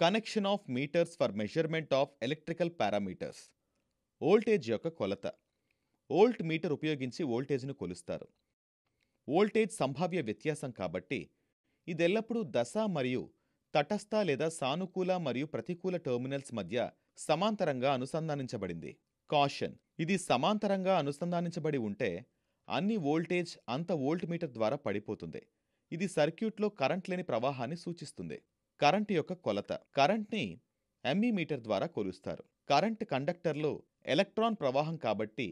Connection of meters for measurement of electrical parameters. Voltage యొక్క కొలత. Volt meter ఉపయోగించి వోల్టేజ్ను కొలుస్తారు. వోల్టేజ్ సంభావ్య వ్యత్యాసం కాబట్టి ఇదెల్లప్పుడూ దశ మరియు తటస్థ లేదా సానుకూల మరియు ప్రతికూల టెర్మినల్స్ మధ్య సమాంతరంగా అనుసంధానించబడింది. కాషన్: ఇది సమాంతరంగా అనుసంధానించబడి ఉంటే అన్ని వోల్టేజ్ అంత వోల్ట్ మీటర్ ద్వారా పడిపోతుంది. ఇది సర్క్యూట్లో కరెంట్ లేని ప్రవాహాన్ని సూచిస్తుంది. కరెంట్ యొక్క కొలత. కరెంట్ని అమ్మీమీటర్ ద్వారా కొలుస్తారు. కరెంట్ కండక్టర్లో ఎలక్ట్రాన్ ప్రవాహం కాబట్టి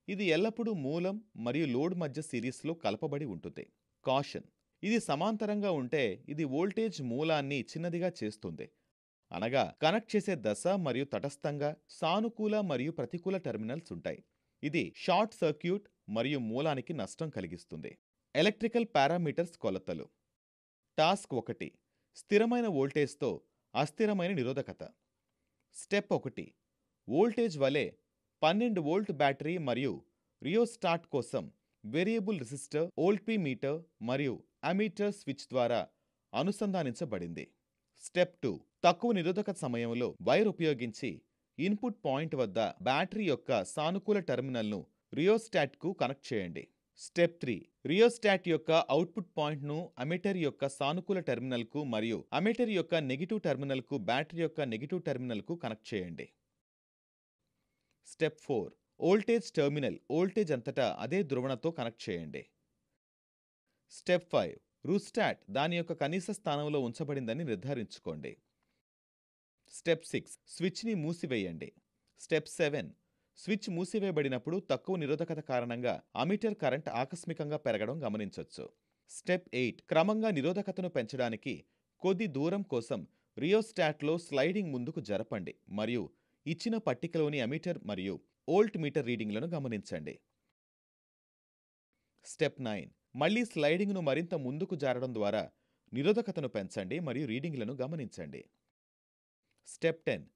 ఇది ఎల్లప్పుడూ మూలం మరియు లోడ్ మధ్య సిరీస్లో కలపబడి ఉంటుంది. కాషన్: ఇది సమాంతరంగా ఉంటే ఇది వోల్టేజ్ మూలాన్ని చిన్నదిగా చేస్తుంది. అనగా కనెక్ట్ చేసే దశ మరియు తటస్థంగా సానుకూల మరియు ప్రతికూల టెర్మినల్స్ ఉంటాయి. ఇది షార్ట్ సర్క్యూట్ మరియు మూలానికి నష్టం కలిగిస్తుంది. ఎలక్ట్రికల్ పారామీటర్స్ కొలతలు. టాస్క్ 1: స్థిరమైన వోల్టేజ్తో అస్థిరమైన నిరోధకత. స్టెప్ 1: వోల్టేజ్ వలె 12 వోల్ట్ బ్యాటరీ మరియు రియోస్టాట్ కోసం వేరియబుల్ రెసిస్టర్ వోల్ట్మీటర్ మరియు అమీటర్ స్విచ్ ద్వారా అనుసంధానించబడింది. స్టెప్ 2: తక్కువ నిరోధకత సమయంలో వైర్ ఉపయోగించి ఇన్పుట్ పాయింట్ వద్ద బ్యాటరీ యొక్క సానుకూల టెర్మినల్ను రియోస్టాట్కు కనెక్ట్ చేయండి. స్టెప్ 3: రియోస్టాట్ యొక్క అవుట్పుట్ పాయింట్ను అమీటర్ యొక్క సానుకూల టెర్మినల్కు మరియు అమీటర్ యొక్క నెగిటివ్ టెర్మినల్కు బ్యాటరీ యొక్క నెగిటివ్ టెర్మినల్కు కనెక్ట్ చేయండి. స్టెప్ 4: వోల్టేజ్ టెర్మినల్ వోల్టేజ్ అంతటా అదే ధ్రువణతో కనెక్ట్ చేయండి. స్టెప్ 5: రియోస్టాట్ దాని యొక్క కనీస స్థానంలో ఉంచబడిందని నిర్ధారించుకోండి. స్టెప్ 6: స్విచ్ని మూసివేయండి. స్టెప్ 7: స్విచ్ మూసివేయబడినప్పుడు తక్కువ నిరోధకత కారణంగా అమీటర్ కరెంట్ ఆకస్మికంగా పెరగడం గమనించొచ్చు. స్టెప్ 8: క్రమంగా నిరోధకతను పెంచడానికి కొద్ది దూరం కోసం రియోస్టాట్లో స్లైడింగ్ ముందుకు జరపండి మరియు ఇచ్చిన పట్టికలోని అమీటర్ మరియు వోల్ట్ మీటర్ రీడింగ్లను గమనించండి. స్టెప్ 9: మళ్లీ స్లైడింగ్ను మరింత ముందుకు జారడం ద్వారా నిరోధకతను పెంచండి మరియు రీడింగ్లను గమనించండి. స్టెప్ 10: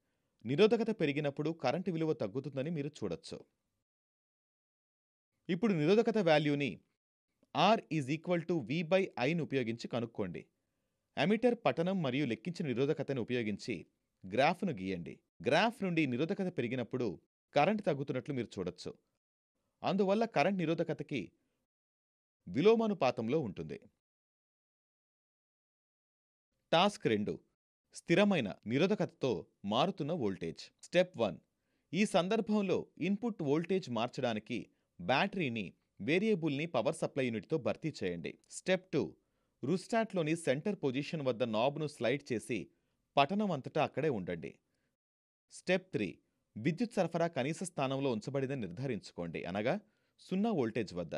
నిరోధకత పెరిగినప్పుడు కరెంటు విలువ తగ్గుతుందని మీరు చూడొచ్చు. ఇప్పుడు నిరోధకత వాల్యూని R=V/Iను ఉపయోగించి కనుక్కోండి. అమీటర్ పఠనం మరియు లెక్కించిన నిరోధకతను ఉపయోగించి గ్రాఫ్ను గీయండి. గ్రాఫ్ నుండి నిరోధకత పెరిగినప్పుడు కరెంట్ తగ్గుతున్నట్లు మీరు చూడొచ్చు. అందువల్ల కరెంట్ నిరోధకతకి విలోమానుపాతంలో ఉంటుంది. టాస్క్ 2: స్థిరమైన నిరోధకతతో మారుతున్న వోల్టేజ్. స్టెప్ 1: ఈ సందర్భంలో ఇన్పుట్ వోల్టేజ్ మార్చడానికి బ్యాటరీని వేరియబుల్ని పవర్ సప్లై యూనిట్తో భర్తీ చేయండి. స్టెప్ 2: రియోస్టాట్లోని సెంటర్ పొజిషన్ వద్ద నాబ్ను స్లైడ్ చేసి పఠనం అంతటా అక్కడే ఉండండి. స్టెప్ 3: విద్యుత్ సరఫరా కనీస స్థానంలో ఉంచబడిందని నిర్ధారించుకోండి, అనగా 0 వోల్టేజ్ వద్ద.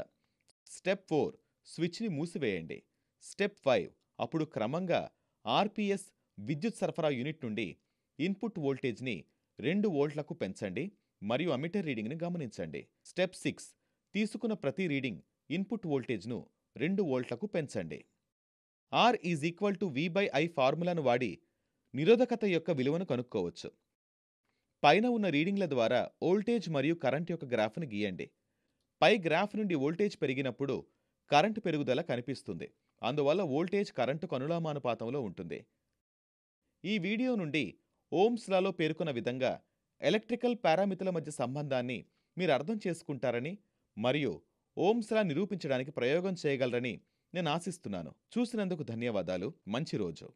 స్టెప్ 4: స్విచ్ని మూసివేయండి. స్టెప్ 5: అప్పుడు క్రమంగా ఆర్పిఎస్ విద్యుత్ సరఫరా యూనిట్ నుండి ఇన్పుట్ వోల్టేజ్ని 2 వోల్ట్లకు పెంచండి మరియు అమీటర్ రీడింగ్ని గమనించండి. స్టెప్ 6: తీసుకున్న ప్రతి రీడింగ్ ఇన్పుట్ వోల్టేజ్ను 2 వోల్ట్లకు పెంచండి. R=V/I ఫార్ములాను వాడి నిరోధకత యొక్క విలువను కనుక్కోవచ్చు. పైన ఉన్న రీడింగ్ల ద్వారా వోల్టేజ్ మరియు కరెంట్ యొక్క గ్రాఫ్ను గీయండి. పై గ్రాఫ్ నుండి వోల్టేజ్ పెరిగినప్పుడు కరెంటు పెరుగుదల కనిపిస్తుంది. అందువల్ల వోల్టేజ్ కరెంటుకు అనులోమానుపాతంలో ఉంటుంది. ఈ వీడియో నుండి ఓమ్స్ లాలో పేర్కొన్న విధంగా ఎలక్ట్రికల్ పారామితుల మధ్య సంబంధాన్ని మీరు అర్థం చేసుకుంటారని మరియు ఓమ్స్ లా నిరూపించడానికి ప్రయోగం చేయగలరని నేను ఆశిస్తున్నాను. చూసినందుకు ధన్యవాదాలు. మంచి రోజు.